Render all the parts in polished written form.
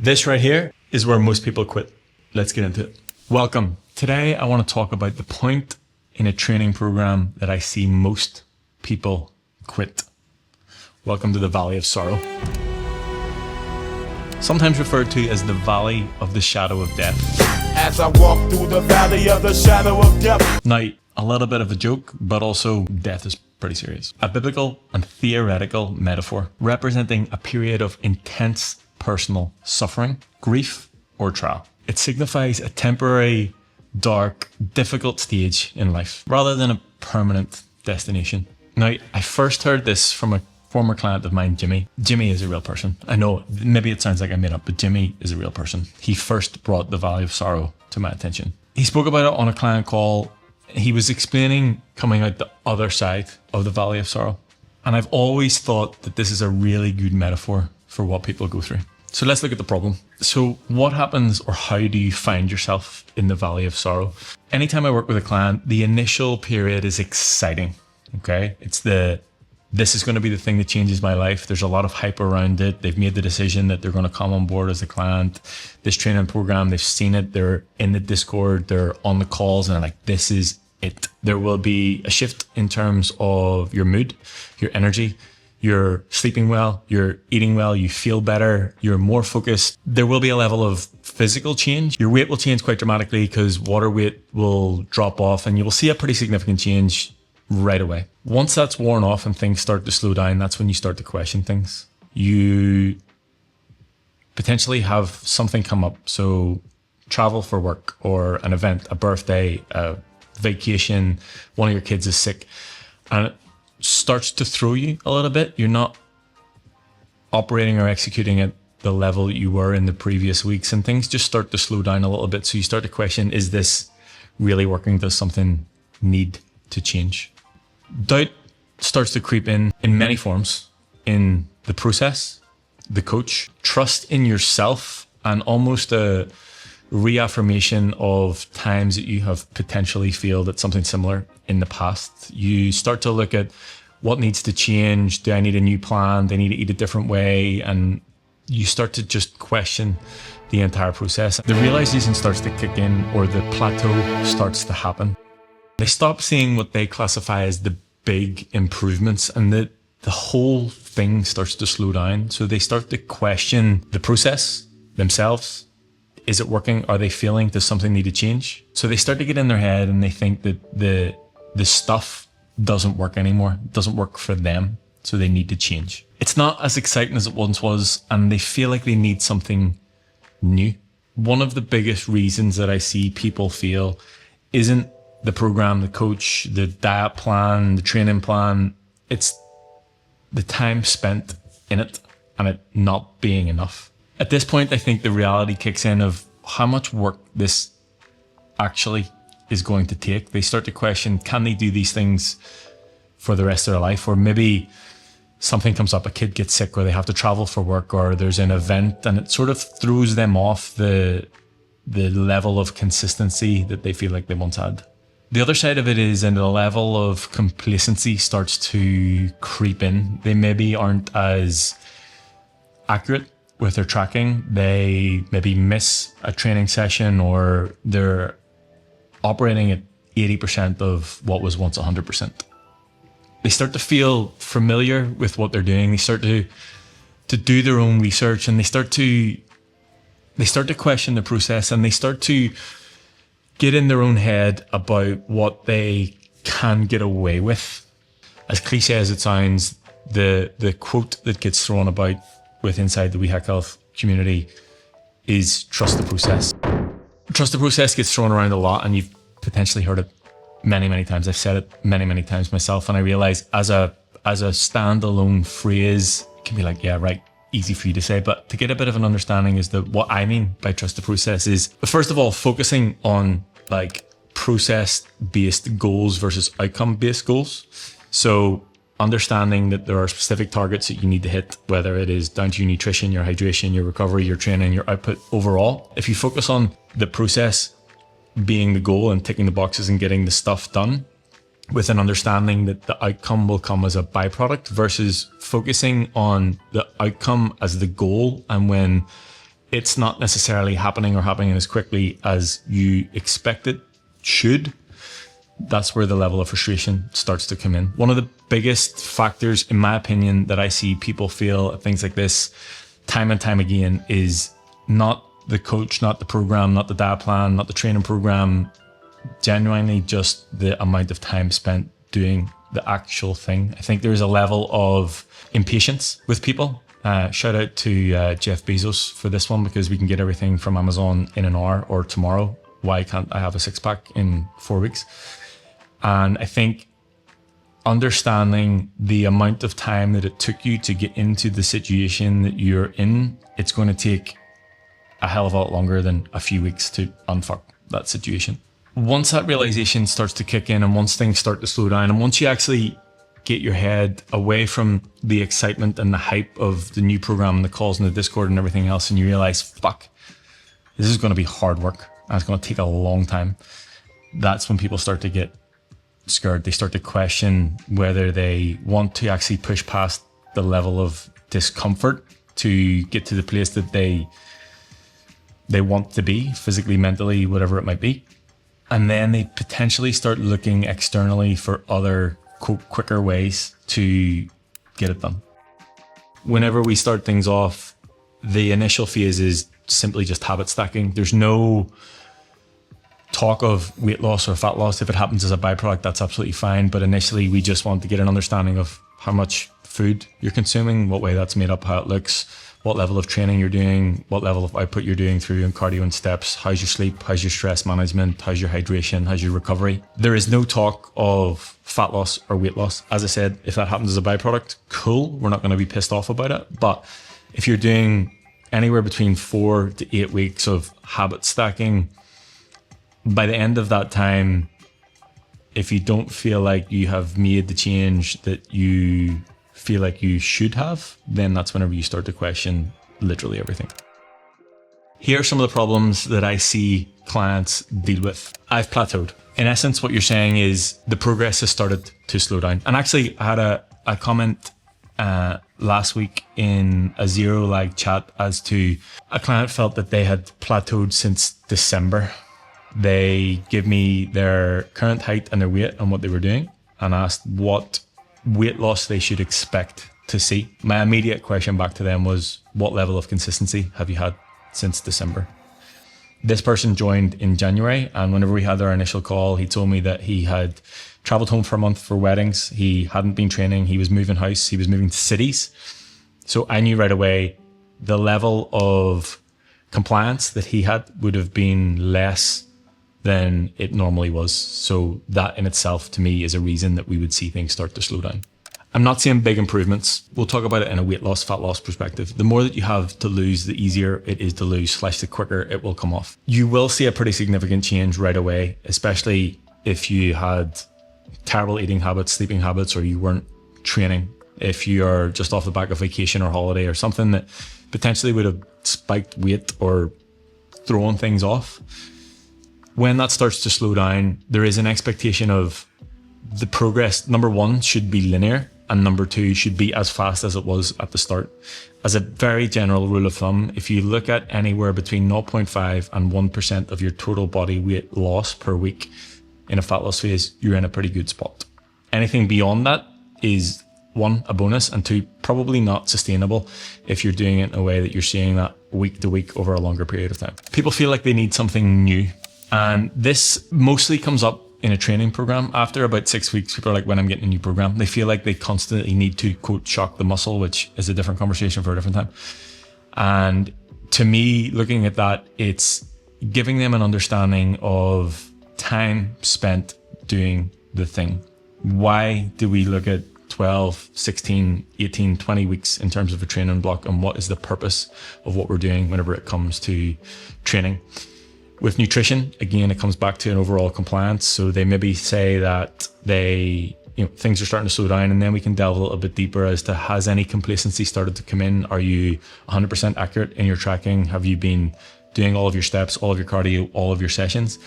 This right here is where most people quit. Let's get into it. Welcome. Today, I want to talk about the point in a training program that I see most people quit. Welcome to the Valley of Sorrow. Sometimes referred to as the Valley of the Shadow of Death. As I walk through the Valley of the Shadow of Death. Now, a little bit of a joke, but also death is pretty serious. A biblical and theoretical metaphor representing a period of intense personal suffering, grief, or trial. It signifies a temporary, dark, difficult stage in life, rather than a permanent destination. Now, I first heard this from a former client of mine, Jimmy. Jimmy is a real person. I know, maybe it sounds like I made up, but Jimmy is a real person. He first brought the Valley of Sorrow to my attention. He spoke about it on a client call. He was explaining coming out the other side of the Valley of Sorrow. And I've always thought that this is a really good metaphor for what people go through. So let's look at the problem. So what happens, or how do you find yourself in the Valley of Sorrow? Anytime I work with a client, the initial period is exciting. Okay. It's this is going to be the thing that changes my life. There's a lot of hype around it. They've made the decision that they're going to come on board as a client. This training program, they've seen it. They're in the Discord, they're on the calls, and they're like, this is it. There will be a shift in terms of your mood, your energy. You're sleeping well, you're eating well, you feel better, you're more focused. There will be a level of physical change. Your weight will change quite dramatically because water weight will drop off, and you will see a pretty significant change right away. Once that's worn off and things start to slow down, that's when you start to question things. You potentially have something come up. So travel for work, or an event, a birthday, a vacation, one of your kids is sick, and it starts to throw you a little bit. You're not operating or executing at the level you were in the previous weeks, and things just start to slow down a little bit. So you start to question, is this really working? Does something need to change? Doubt starts to creep in many forms, in the process, the coach, trust in yourself, and almost a reaffirmation of times that you have potentially failed at something similar in the past. You start to look at what needs to change. Do I need a new plan? Do I need to eat a different way? And you start to just question the entire process. The realization starts to kick in, or the plateau starts to happen. They stop seeing what they classify as the big improvements, and the whole thing starts to slow down. So they start to question the process themselves. Is it working? Are they failing? Does something need to change? So they start to get in their head, and they think that the stuff doesn't work anymore. It doesn't work for them. So they need to change. It's not as exciting as it once was, and they feel like they need something new. One of the biggest reasons that I see people fail isn't the program, the coach, the diet plan, the training plan. It's the time spent in it and it not being enough. At this point, I think the reality kicks in of how much work this actually is going to take. They start to question, can they do these things for the rest of their life? Or maybe something comes up, a kid gets sick, or they have to travel for work, or there's an event, and it sort of throws them off the level of consistency that they feel like they once had. The other side of it is, and the level of complacency starts to creep in. They maybe aren't as accurate with their tracking. They maybe miss a training session, or they're operating at 80% of what was once 100%. They start to feel familiar with what they're doing. They start to do their own research, and they start to question the process, and they start to get in their own head about what they can get away with. As cliche as it sounds, the quote that gets thrown about with inside the WeHack Health community is trust the process. Trust the process gets thrown around a lot, and you've potentially heard it many, many times. I've said it many, many times myself, and I realize as a standalone phrase, it can be like, yeah, right, easy for you to say, but to get a bit of an understanding is that what I mean by trust the process is, first of all, focusing on like process-based goals versus outcome-based goals. So understanding that there are specific targets that you need to hit, whether it is down to your nutrition, your hydration, your recovery, your training, your output overall. If you focus on the process being the goal and ticking the boxes and getting the stuff done, with an understanding that the outcome will come as a byproduct, versus focusing on the outcome as the goal, and when it's not necessarily happening or happening as quickly as you expect it should, that's where the level of frustration starts to come in. One of the biggest factors, in my opinion, that I see people feel at things like this time and time again is not the coach, not the program, not the diet plan, not the training program, genuinely just the amount of time spent doing the actual thing. I think there's a level of impatience with people. Shout out to Jeff Bezos for this one, because we can get everything from Amazon in an hour or tomorrow. Why can't I have a 6-pack in 4 weeks? And I think understanding the amount of time that it took you to get into the situation that you're in, it's going to take a hell of a lot longer than a few weeks to unfuck that situation. Once that realization starts to kick in, and once things start to slow down, and once you actually get your head away from the excitement and the hype of the new program and the calls and the Discord and everything else, and you realize, fuck, this is going to be hard work and it's going to take a long time, that's when people start to get scared. They start to question whether they want to actually push past the level of discomfort to get to the place that they want to be, physically, mentally, whatever it might be. And then they potentially start looking externally for other quicker ways to get it done. Whenever we start things off, the initial phase is simply just habit stacking. There's no talk of weight loss or fat loss. If it happens as a byproduct, that's absolutely fine. But initially, we just want to get an understanding of how much food you're consuming, what way that's made up, how it looks, what level of training you're doing, what level of output you're doing through and cardio and steps, how's your sleep, how's your stress management, how's your hydration, how's your recovery. There is no talk of fat loss or weight loss. As I said, if that happens as a byproduct, cool, we're not going to be pissed off about it. But if you're doing anywhere between 4 to 8 weeks of habit stacking, by the end of that time, if you don't feel like you have made the change that you feel like you should have, then that's whenever you start to question literally everything. Here are some of the problems that I see clients deal with. I've plateaued. In essence, what you're saying is the progress has started to slow down. And actually, I had a comment last week in a zero lag chat as to a client felt that they had plateaued since December. They give me their current height and their weight and what they were doing, and asked what weight loss they should expect to see. My immediate question back to them was, what level of consistency have you had since December? This person joined in January, and whenever we had our initial call, he told me that he had traveled home for a month for weddings. He hadn't been training. He was moving house. He was moving to cities. So I knew right away the level of compliance that he had would have been less than it normally was. So that in itself, to me, is a reason that we would see things start to slow down. I'm not seeing big improvements. We'll talk about it in a weight loss, fat loss perspective. The more that you have to lose, the easier it is to lose, / the quicker it will come off. You will see a pretty significant change right away, especially if you had terrible eating habits, sleeping habits, or you weren't training. If you are just off the back of vacation or holiday or something that potentially would have spiked weight or thrown things off. When that starts to slow down, there is an expectation of the progress, number one, should be linear, and number two, should be as fast as it was at the start. As a very general rule of thumb, if you look at anywhere between 0.5 and 1% of your total body weight loss per week in a fat loss phase, you're in a pretty good spot. Anything beyond that is, one, a bonus, and two, probably not sustainable if you're doing it in a way that you're seeing that week to week over a longer period of time. People feel like they need something new. And this mostly comes up in a training program. After about 6 weeks, people are like, when I'm getting a new program, they feel like they constantly need to, quote, shock the muscle, which is a different conversation for a different time. And to me, looking at that, it's giving them an understanding of time spent doing the thing. Why do we look at 12, 16, 18, 20 weeks in terms of a training block, and what is the purpose of what we're doing whenever it comes to training? With nutrition, again, it comes back to an overall compliance. So they maybe say that things are starting to slow down, and then we can delve a little bit deeper as to, has any complacency started to come in? Are you 100% accurate in your tracking? Have you been doing all of your steps, all of your cardio, all of your sessions?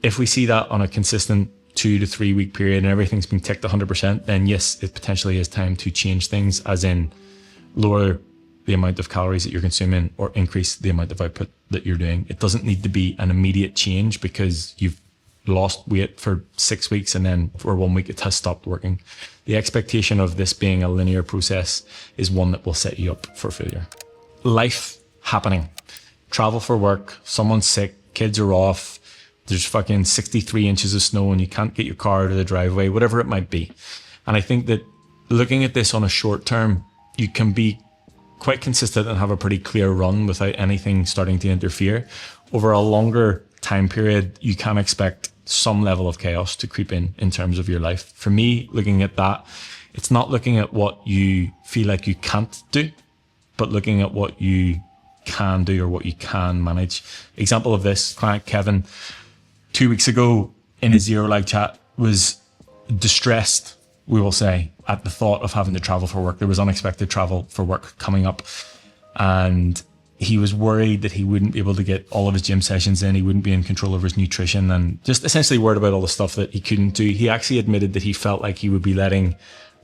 If we see that on a consistent 2 to 3 week period and everything's been ticked 100%, then yes, it potentially is time to change things, as in lower the amount of calories that you're consuming or increase the amount of output that you're doing. It doesn't need to be an immediate change because you've lost weight for 6 weeks and then for 1 week it has stopped working. The expectation of this being a linear process is one that will set you up for failure. Life happening. Travel for work, someone's sick, kids are off, there's fucking 63 inches of snow and you can't get your car out of the driveway, whatever it might be. And I think that looking at this on a short term, you can be quite consistent and have a pretty clear run without anything starting to interfere. Over a longer time period, you can expect some level of chaos to creep in terms of your life. For me, looking at that, it's not looking at what you feel like you can't do, but looking at what you can do or what you can manage. Example of this, client Kevin, 2 weeks ago in a zero live chat was distressed, we will say, at the thought of having to travel for work. There was unexpected travel for work coming up and he was worried that he wouldn't be able to get all of his gym sessions in. He wouldn't be in control of his nutrition and just essentially worried about all the stuff that he couldn't do. He actually admitted that he felt like he would be letting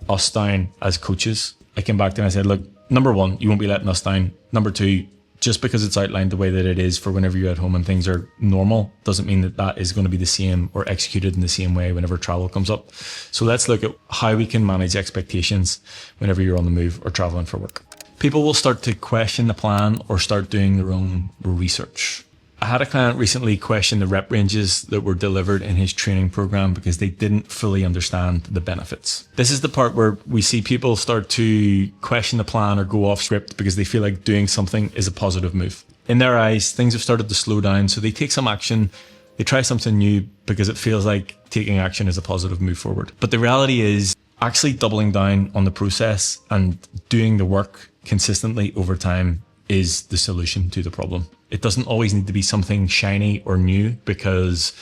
us down as coaches. I came back to him and I said, look, number one, you won't be letting us down. Number two, just because it's outlined the way that it is for whenever you're at home and things are normal doesn't mean that that is going to be the same or executed in the same way whenever travel comes up. So let's look at how we can manage expectations whenever you're on the move or traveling for work. People will start to question the plan or start doing their own research. I had a client recently question the rep ranges that were delivered in his training program because they didn't fully understand the benefits. This is the part where we see people start to question the plan or go off script because they feel like doing something is a positive move. In their eyes, things have started to slow down, so they take some action, they try something new because it feels like taking action is a positive move forward. But the reality is actually doubling down on the process and doing the work consistently over time is the solution to the problem. It doesn't always need to be something shiny or new because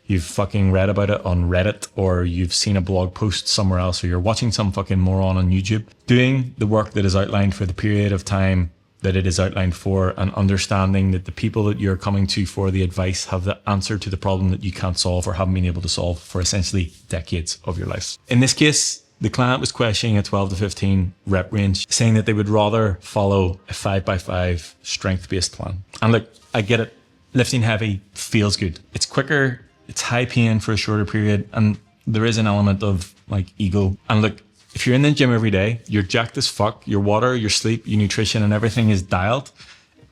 you've fucking read about it on Reddit or you've seen a blog post somewhere else or you're watching some fucking moron on YouTube. Doing the work that is outlined for the period of time that it is outlined for and understanding that the people that you're coming to for the advice have the answer to the problem that you can't solve or haven't been able to solve for essentially decades of your life. In this case, the client was questioning a 12 to 15 rep range, saying that they would rather follow a 5x5 strength-based plan. And look, I get it. Lifting heavy feels good. It's quicker, it's high pain for a shorter period, and there is an element of like ego. And look, if you're in the gym every day, you're jacked as fuck, your water, your sleep, your nutrition, and everything is dialed,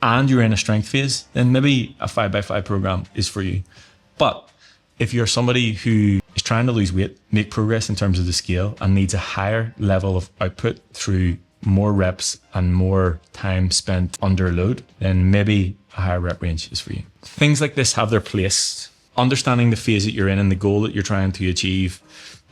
and you're in a strength phase, then maybe a 5x5 program is for you. But if you're somebody who is trying to lose weight, make progress in terms of the scale, and needs a higher level of output through more reps and more time spent under load, then maybe a higher rep range is for you. Things like this have their place. Understanding the phase that you're in and the goal that you're trying to achieve,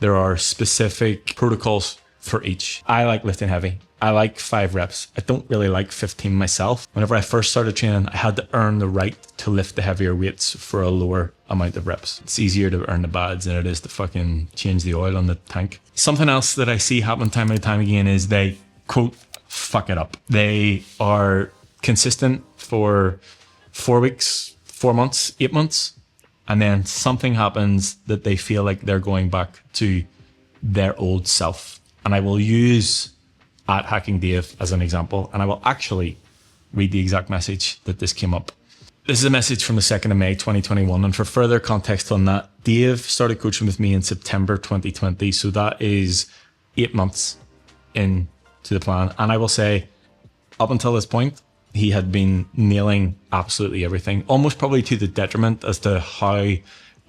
there are specific protocols for each. I like lifting heavy. I like 5 reps. I don't really like 15 myself. Whenever I first started training, I had to earn the right to lift the heavier weights for a lower amount of reps. It's easier to earn the bads than it is to fucking change the oil on the tank. Something else that I see happen time and time again is they, quote, fuck it up. They are consistent for 4 weeks, 4 months, 8 months, and then something happens that they feel like they're going back to their old self. And I will use @HackingDave as an example, and I will actually read the exact message that this came up. This is a message from the 2nd of May, 2021. And for further context on that, Dave started coaching with me in September 2020. So that is 8 months into the plan. And I will say, up until this point, he had been nailing absolutely everything, almost probably to the detriment as to how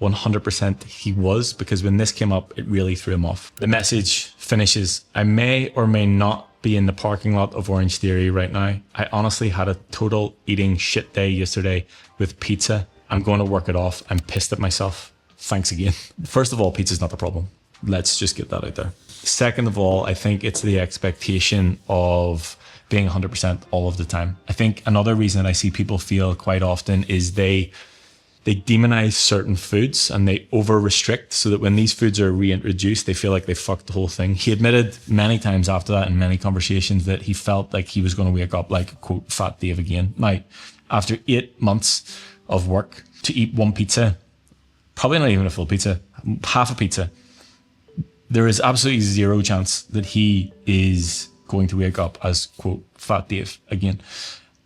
100% he was, because when this came up, it really threw him off. The message finishes, I may or may not be in the parking lot of Orange Theory right now. I honestly had a total eating shit day yesterday with pizza. I'm going to work it off. I'm pissed at myself. Thanks again. First of all, pizza's not the problem. Let's just get that out there. Second of all, I think it's the expectation of being 100% all of the time. I think another reason that I see people feel quite often is they demonize certain foods and they over restrict so that when these foods are reintroduced, they feel like they fucked the whole thing. He admitted many times after that in many conversations that he felt like he was going to wake up like, quote, Fat Dave again. Now, after 8 months of work to eat one pizza, probably not even a full pizza, half a pizza, there is absolutely zero chance that he is going to wake up as, quote, Fat Dave again.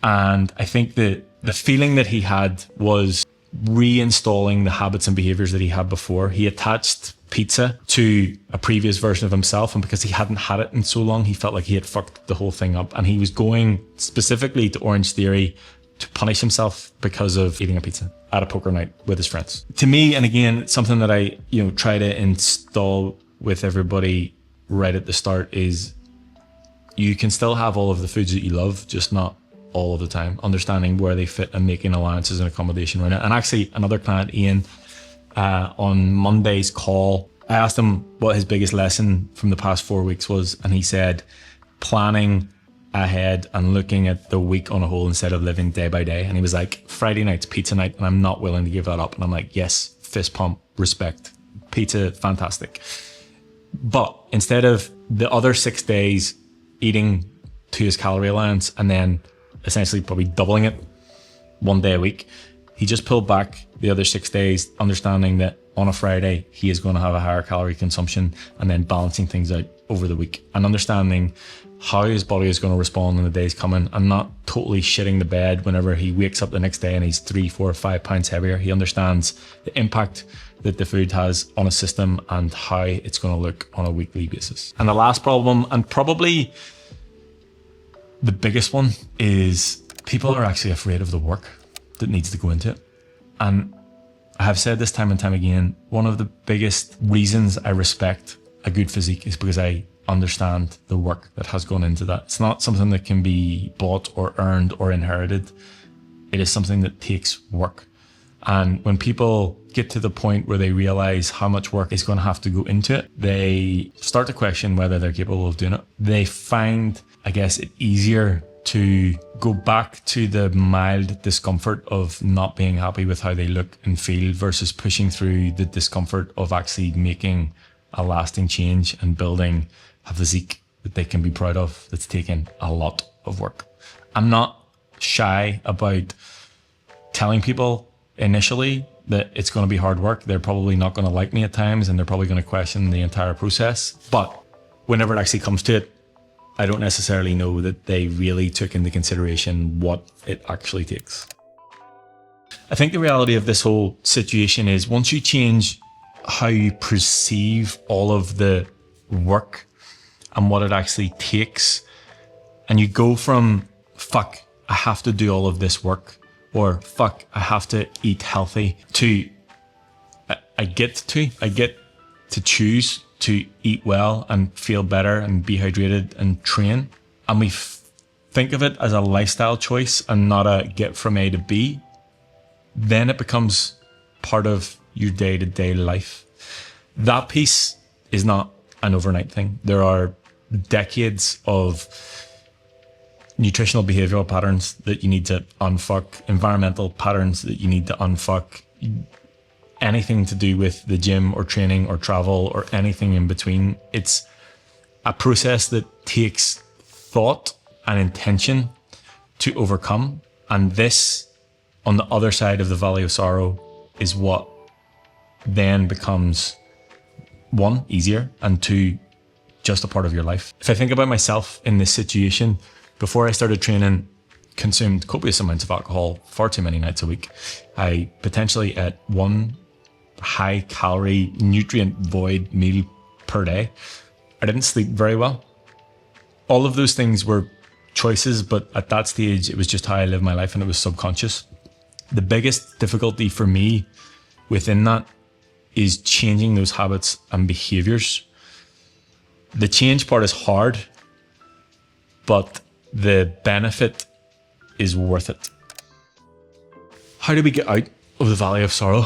And I think that the feeling that he had was reinstalling the habits and behaviors that he had before. He attached pizza to a previous version of himself, and because he hadn't had it in so long, he felt like he had fucked the whole thing up, and he was going specifically to Orange Theory to punish himself because of eating a pizza at a poker night with his friends. To me, and again, it's something that I try to install with everybody right at the start, is you can still have all of the foods that you love, just not all of the time. Understanding where they fit and making allowances and accommodation right now. And actually, another client, Ian, on Monday's call, I asked him what his biggest lesson from the past 4 weeks was, and he said planning ahead and looking at the week on a whole instead of living day by day. And he was like, Friday night's pizza night, and I'm not willing to give that up. And I'm like, yes, fist pump, respect. Pizza, fantastic. But instead of the other 6 days eating to his calorie allowance and then essentially probably doubling it 1 day a week, he just pulled back the other 6 days, understanding that on a Friday he is going to have a higher calorie consumption, and then balancing things out over the week and understanding how his body is going to respond in the days coming, and not totally shitting the bed whenever he wakes up the next day and he's 3, 4, 5 pounds heavier. He understands the impact that the food has on a system and how it's going to look on a weekly basis. And the last problem, and probably the biggest one, is people are actually afraid of the work that needs to go into it. And I have said this time and time again, one of the biggest reasons I respect a good physique is because I understand the work that has gone into that. It's not something that can be bought or earned or inherited. It is something that takes work. And when people get to the point where they realize how much work is going to have to go into it, they start to question whether they're capable of doing it. They find, I guess, it easier to go back to the mild discomfort of not being happy with how they look and feel versus pushing through the discomfort of actually making a lasting change and building a physique that they can be proud of that's taken a lot of work. I'm not shy about telling people initially that it's going to be hard work. They're probably not going to like me at times, and they're probably going to question the entire process. But whenever it actually comes to it, I don't necessarily know that they really took into consideration what it actually takes. I think the reality of this whole situation is once you change how you perceive all of the work and what it actually takes, and you go from, fuck, I have to do all of this work, or fuck, I have to eat healthy, to I get to choose to eat well and feel better and be hydrated and train, and we think of it as a lifestyle choice and not a get from A to B, then it becomes part of your day-to-day life. That piece is not an overnight thing. There are decades of nutritional behavioral patterns that you need to unfuck, environmental patterns that you need to unfuck, anything to do with the gym or training or travel or anything in between. It's a process that takes thought and intention to overcome. And this, on the other side of the valley of sorrow, is what then becomes, one, easier, and two, just a part of your life. If I think about myself in this situation, before I started training, consumed copious amounts of alcohol far too many nights a week. I potentially ate one high calorie, nutrient void meal per day. I didn't sleep very well. All of those things were choices, but at that stage, it was just how I lived my life, and it was subconscious. The biggest difficulty for me within that is changing those habits and behaviors. The change part is hard, but the benefit is worth it. How do we get out of the valley of sorrow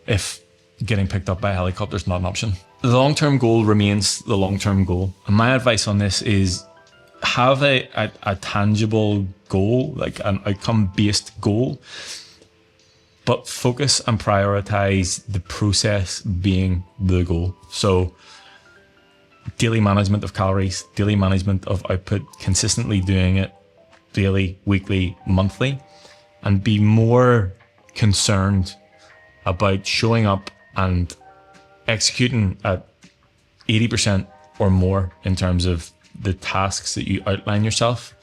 if getting picked up by a helicopter is not an option? The long-term goal remains the long-term goal. And my advice on this is have a tangible goal, like an outcome-based goal, but focus and prioritize the process being the goal. So daily management of calories, daily management of output, consistently doing it daily, weekly, monthly, and be more concerned about showing up and executing at 80% or more in terms of the tasks that you outline yourself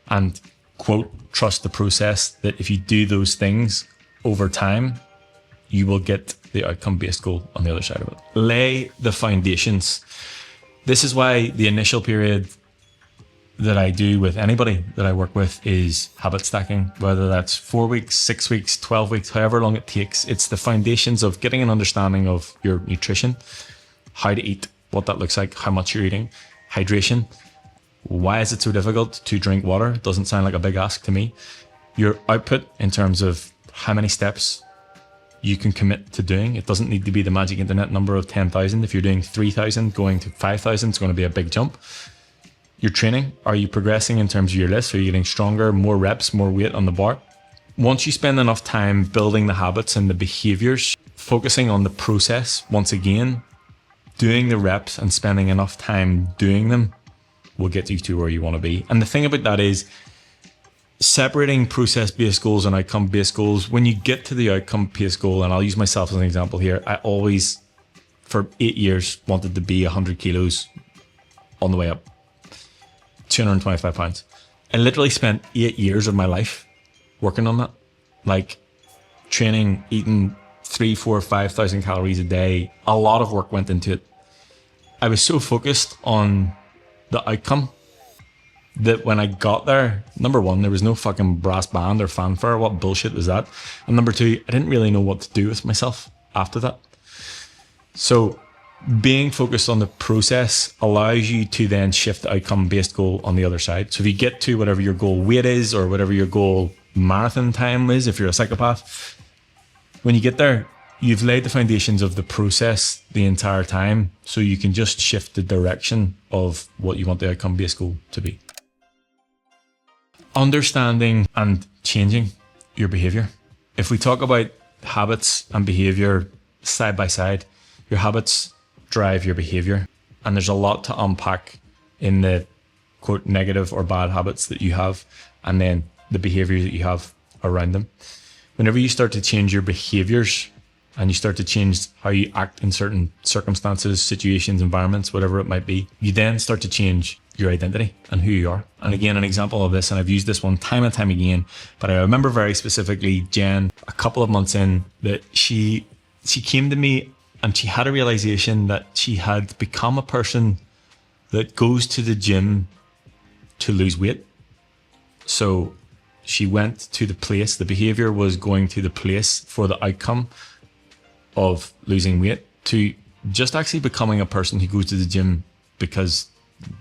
and quote, trust the process that if you do those things over time, you will get the outcome-based goal on the other side of it. Lay the foundations. This is why the initial period that I do with anybody that I work with is habit stacking, whether that's 4 weeks, 6 weeks, 12 weeks, however long it takes. It's the foundations of getting an understanding of your nutrition, how to eat, what that looks like, how much you're eating, hydration. Why is it so difficult to drink water? Doesn't sound like a big ask to me. Your output in terms of how many steps you can commit to doing. It doesn't need to be the magic internet number of 10,000. If you're doing 3,000, going to 5,000, it's going to be a big jump. Your training, are you progressing in terms of your list? Are you getting stronger, more reps, more weight on the bar? Once you spend enough time building the habits and the behaviors, focusing on the process, once again, doing the reps and spending enough time doing them will get you to where you want to be. And the thing about that is separating process-based goals and outcome-based goals. When you get to the outcome-based goal, and I'll use myself as an example here, I always, for 8 years, wanted to be 100 kilos on the way up, 225 pounds. I literally spent 8 years of my life working on that, like training, eating 3, 4, 5,000 calories a day. A lot of work went into it. I was so focused on the outcome that when I got there, number one, there was no fucking brass band or fanfare. What bullshit was that? And number two, I didn't really know what to do with myself after that. So being focused on the process allows you to then shift the outcome-based goal on the other side. So if you get to whatever your goal weight is or whatever your goal marathon time is, if you're a psychopath, when you get there, you've laid the foundations of the process the entire time, so you can just shift the direction of what you want the outcome-based goal to be. Understanding and changing your behavior. If we talk about habits and behavior side by side, your habits drive your behavior. And there's a lot to unpack in the quote negative or bad habits that you have, and then the behavior that you have around them. Whenever you start to change your behaviors and you start to change how you act in certain circumstances, situations, environments, whatever it might be, you then start to change your identity and who you are. And again, an example of this, and I've used this one time and time again, but I remember very specifically Jen, a couple of months in, that she came to me and she had a realization that she had become a person that goes to the gym to lose weight. So she went to the place, the behavior was going to the place for the outcome of losing weight, to just actually becoming a person who goes to the gym because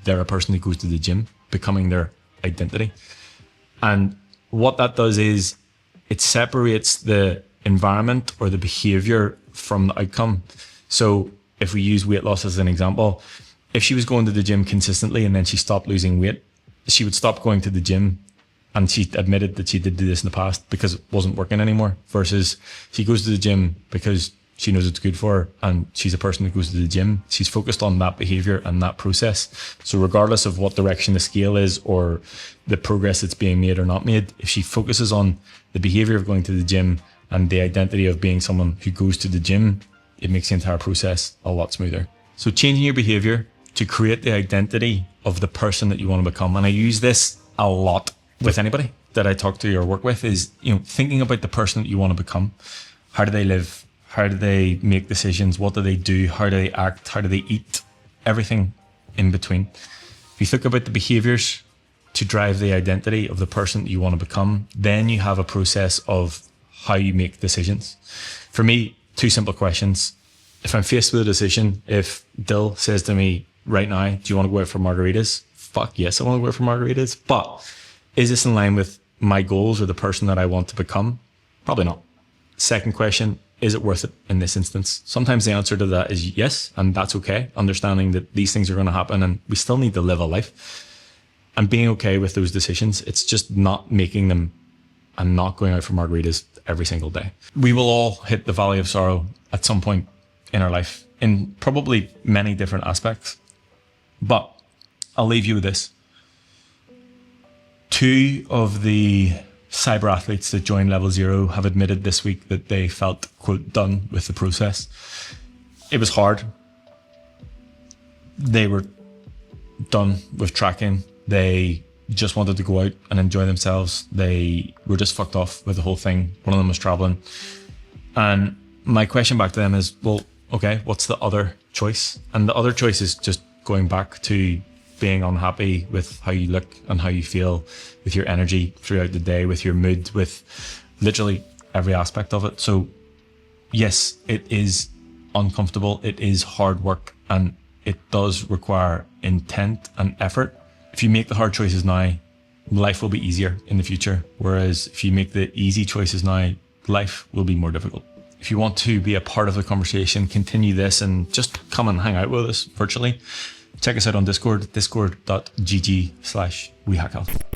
they're a person who goes to the gym, becoming their identity. And what that does is it separates the environment or the behavior from the outcome. So if we use weight loss as an example, if she was going to the gym consistently and then she stopped losing weight, she would stop going to the gym, and she admitted that she did do this in the past because it wasn't working anymore, versus she goes to the gym because she knows it's good for her and she's a person who goes to the gym. She's focused on that behavior and that process. So regardless of what direction the scale is or the progress that's being made or not made, if she focuses on the behavior of going to the gym and the identity of being someone who goes to the gym, it makes the entire process a lot smoother. So changing your behavior to create the identity of the person that you want to become. And I use this a lot with anybody that I talk to or work with, is, thinking about the person that you want to become. How do they live? How do they make decisions? What do they do? How do they act? How do they eat? Everything in between. If you think about the behaviors to drive the identity of the person that you want to become, then you have a process of how you make decisions. For me, 2 simple questions. If I'm faced with a decision, if Dill says to me right now, do you want to go out for margaritas? Fuck yes, I want to go out for margaritas. But is this in line with my goals or the person that I want to become? Probably not. Second question, is it worth it in this instance? Sometimes the answer to that is yes, and that's okay. Understanding that these things are going to happen and we still need to live a life. And being okay with those decisions. It's just not making them and not going out for margaritas every single day. We will all hit the valley of sorrow at some point in our life, in probably many different aspects. But I'll leave you with this. 2 of the cyber athletes that joined Level Zero have admitted this week that they felt, quote, done with the process. It was hard. They were done with tracking. They just wanted to go out and enjoy themselves. They were just fucked off with the whole thing. One of them was traveling. And my question back to them is, well, okay, what's the other choice? And the other choice is just going back to being unhappy with how you look and how you feel, with your energy throughout the day, with your mood, with literally every aspect of it. So yes, it is uncomfortable. It is hard work, and it does require intent and effort. If you make the hard choices now, life will be easier in the future. Whereas if you make the easy choices now, life will be more difficult. If you want to be a part of the conversation, continue this, and just come and hang out with us virtually, check us out on Discord, discord.gg/WeHackHealth.